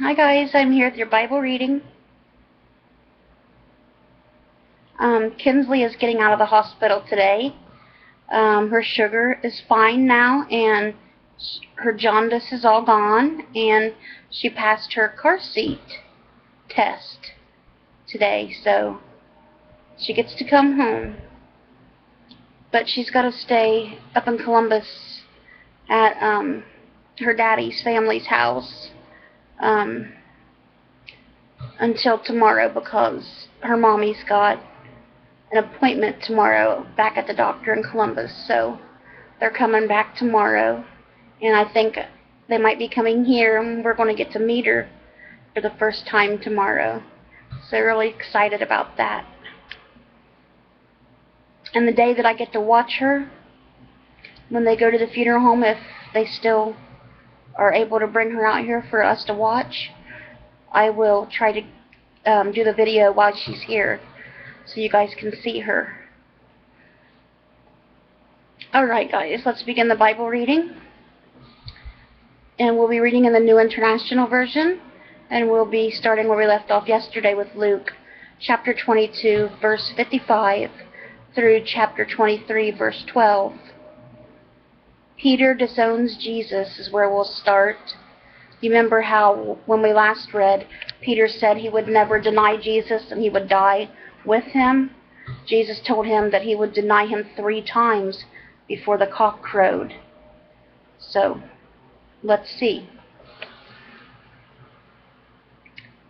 Hi guys, I'm here with your Bible reading. Kinsley is getting out of the hospital today. Her sugar is fine now, and her jaundice is all gone, and she passed her car seat test today, so she gets to come home. But she's got to stay up in Columbus at her daddy's family's house until tomorrow, because her mommy's got an appointment tomorrow back at the doctor in Columbus, so they're coming back tomorrow, and I think they might be coming here, and we're going to get to meet her for the first time tomorrow. So really excited about that. And the day that I get to watch her, when they go to the funeral home, if they still are able to bring her out here for us to watch, I will try to do the video while she's here, so you guys can see her. Alright guys, let's begin the Bible reading. And we'll be reading in the New International Version, and we'll be starting where we left off yesterday with Luke chapter 22 verse 55 through chapter 23 verse 12. Peter disowns Jesus is where we'll start. You remember how when we last read, Peter said he would never deny Jesus and he would die with him? Jesus told him that he would deny him 3 times before the cock crowed. So, let's see.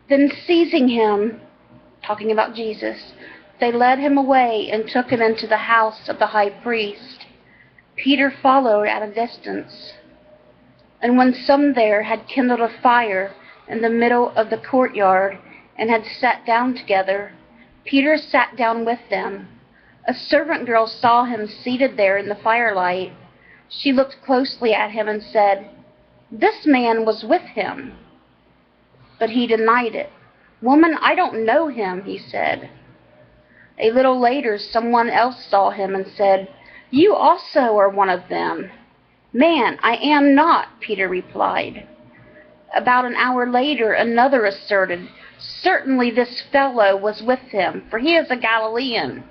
Then seizing him, talking about Jesus, they led him away and took him into the house of the high priest. Peter followed at a distance. And when some there had kindled a fire in the middle of the courtyard and had sat down together, Peter sat down with them. A servant girl saw him seated there in the firelight. She looked closely at him and said, "This man was with him." But he denied it. "Woman, I don't know him," he said. A little later, someone else saw him and said, "You also are one of them." "Man, I am not," Peter replied. About an hour later, another asserted, "Certainly this fellow was with him, for he is a Galilean."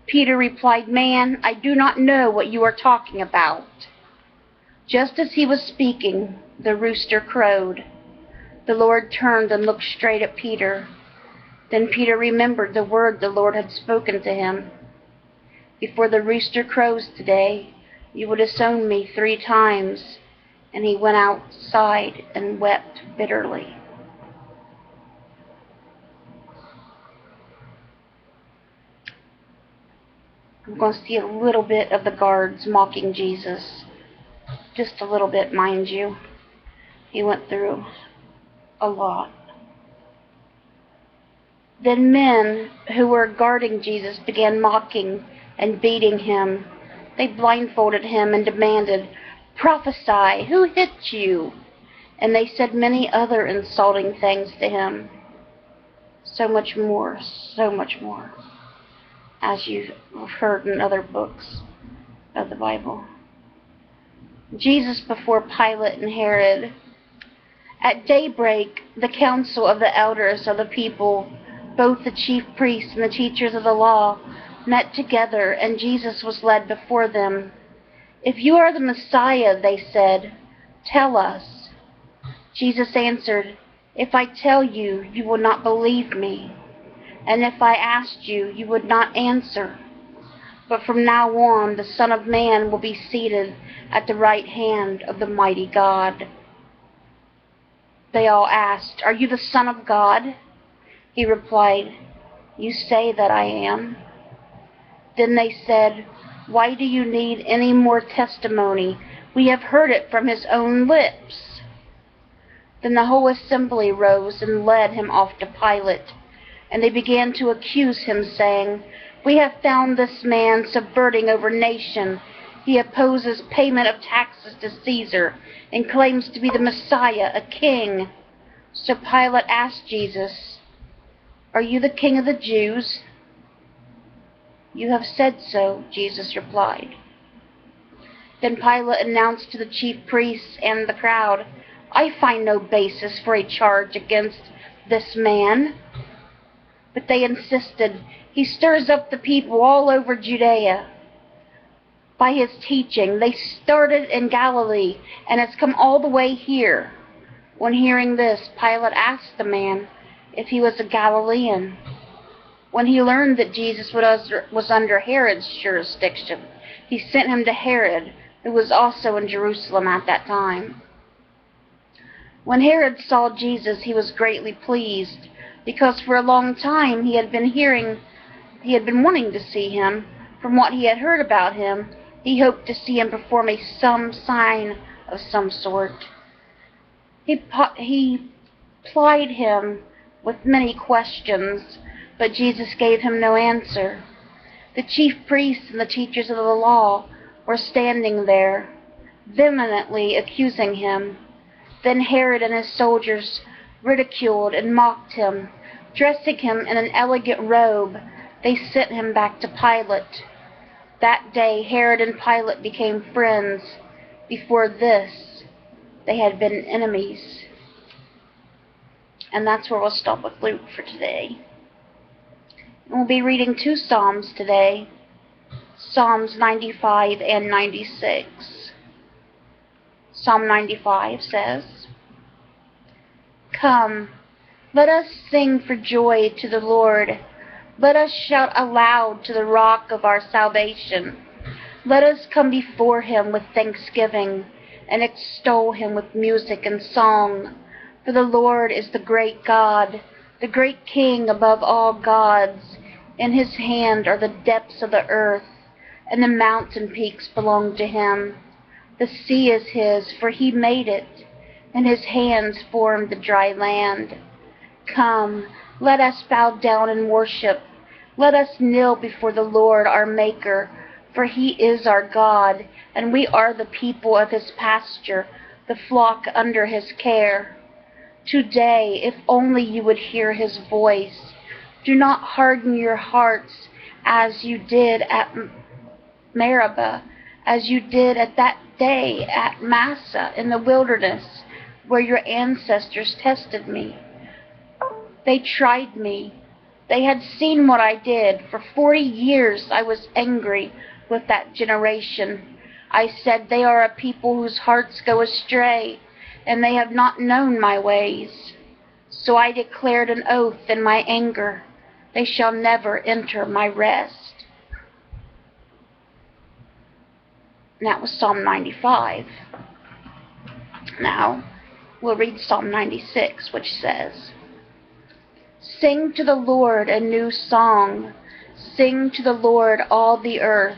Peter replied, "Man, I do not know what you are talking about." Just as he was speaking, the rooster crowed. The Lord turned and looked straight at Peter. Then Peter remembered the word the Lord had spoken to him. "Before the rooster crows today, you will disown me 3 times." And he went outside and wept bitterly. I'm going to see a little bit of the guards mocking Jesus. Just a little bit, mind you. He went through a lot. Then men who were guarding Jesus began mocking and beating him. They blindfolded him and demanded, "Prophesy, who hit you?" And they said many other insulting things to him. So much more, as you've heard in other books of the Bible. Jesus before Pilate and Herod. At daybreak, the council of the elders of the people, both the chief priests and the teachers of the law, met together, and Jesus was led before them. "If you are the Messiah," they said, "tell us." Jesus answered, "If I tell you, you will not believe me. And if I asked you, you would not answer. But from now on, the Son of Man will be seated at the right hand of the mighty God." They all asked, "Are you the Son of God?" He replied, "You say that I am." Then they said, "Why do you need any more testimony? We have heard it from his own lips." Then the whole assembly rose and led him off to Pilate. And they began to accuse him, saying, "We have found this man subverting over nation. He opposes payment of taxes to Caesar and claims to be the Messiah, a king." So Pilate asked Jesus, "Are you the king of the Jews?" "You have said so," Jesus replied. Then Pilate announced to the chief priests and the crowd, I find no basis for a charge against this man." But they insisted, "He stirs up the people all over Judea by his teaching. They started in Galilee and has come all the way here." When hearing this, Pilate asked the man if he was a Galilean. When he learned that Jesus was under Herod's jurisdiction, he sent him to Herod, who was also in Jerusalem at that time. When Herod saw Jesus, he was greatly pleased, because for a long time he had been wanting to see him. From what he had heard about him, he hoped to see him perform some sign of some sort. He plied him with many questions, but Jesus gave him no answer. The chief priests and the teachers of the law were standing there, vehemently accusing him. Then Herod and his soldiers ridiculed and mocked him. Dressing him in an elegant robe, they sent him back to Pilate. That day Herod and Pilate became friends. Before this, they had been enemies. And that's where we'll stop with Luke for today. And we'll be reading 2 Psalms today, Psalms 95 and 96. Psalm 95 says, "Come, let us sing for joy to the Lord. Let us shout aloud to the rock of our salvation. Let us come before him with thanksgiving and extol him with music and song. For the Lord is the great God, the great King above all gods. In his hand are the depths of the earth, and the mountain peaks belong to him. The sea is his, for he made it, and his hands formed the dry land. Come, let us bow down and worship. Let us kneel before the Lord our Maker, for he is our God, and we are the people of his pasture, the flock under his care. Today, if only you would hear his voice. Do not harden your hearts as you did at Meribah, as you did at that day at Massah in the wilderness, where your ancestors tested me. They tried me. They had seen what I did. For 40 years I was angry with that generation. I said, they are a people whose hearts go astray, and they have not known my ways. So I declared an oath in my anger. They shall never enter my rest." And that was Psalm 95. Now, we'll read Psalm 96, which says, "Sing to the Lord a new song. Sing to the Lord all the earth.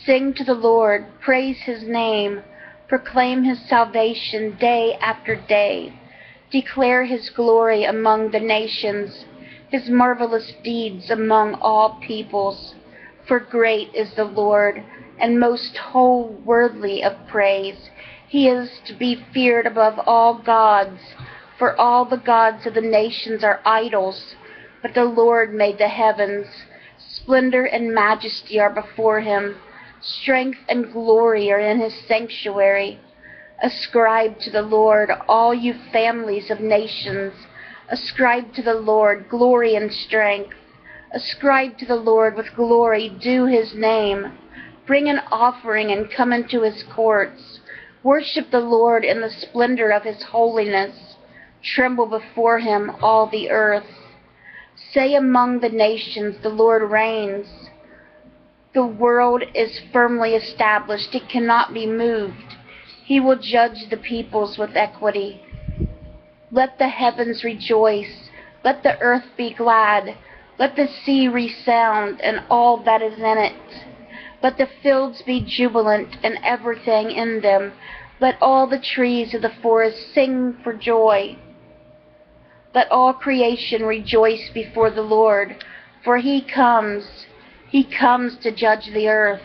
Sing to the Lord, praise his name. Proclaim his salvation day after day. Declare his glory among the nations, his marvelous deeds among all peoples. For great is the Lord, and most worthy of praise. He is to be feared above all gods. For all the gods of the nations are idols, but the Lord made the heavens. Splendor and majesty are before him. Strength and glory are in his sanctuary. Ascribe to the Lord, all you families of nations. Ascribe to the Lord glory and strength. Ascribe to the Lord with glory due his name. Bring an offering and come into his courts. Worship the Lord in the splendor of his holiness. Tremble before him, all the earth. Say among the nations, the Lord reigns. The world is firmly established. It cannot be moved. He will judge the peoples with equity. Let the heavens rejoice. Let the earth be glad. Let the sea resound and all that is in it. Let the fields be jubilant and everything in them. Let all the trees of the forest sing for joy. Let all creation rejoice before the Lord, for he comes to judge the earth.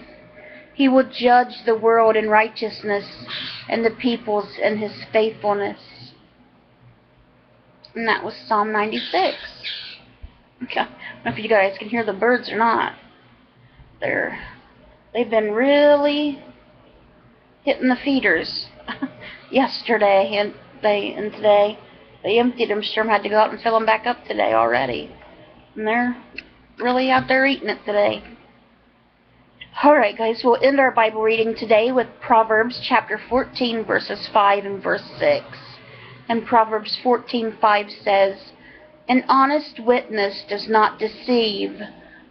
He will judge the world in righteousness and the peoples in his faithfulness." And that was Psalm 96. Okay. I don't know if you guys can hear the birds or not. They've been really hitting the feeders yesterday, and and today they emptied them. Sherm had to go out and fill them back up today already. And they're really out there eating it today. Alright guys, we'll end our Bible reading today with Proverbs chapter 14 verses 5 and verse 6. And Proverbs 14:5 says, "An honest witness does not deceive,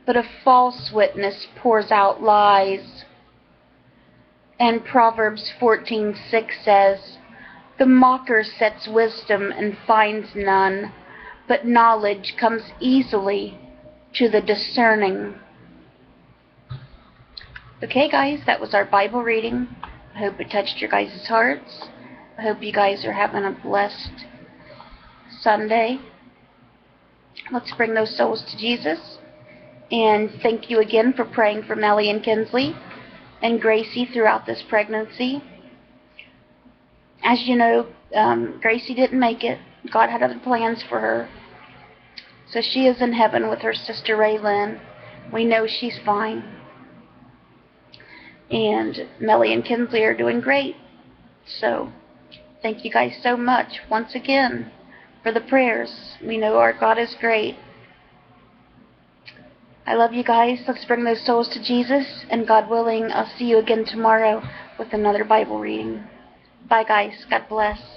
but a false witness pours out lies." And Proverbs 14:6 says, "The mocker sets wisdom and finds none, but knowledge comes easily to the discerning." Okay guys, that was our Bible reading. I hope it touched your guys' hearts. I hope you guys are having a blessed Sunday. Let's bring those souls to Jesus. And thank you again for praying for Melly and Kinsley and Gracie throughout this pregnancy. As you know, Gracie didn't make it. God had other plans for her. So she is in heaven with her sister Raylyn. We know she's fine. And Melly and Kinsley are doing great. So thank you guys so much once again for the prayers. We know our God is great. I love you guys. Let's bring those souls to Jesus. And God willing, I'll see you again tomorrow with another Bible reading. Bye guys. God bless.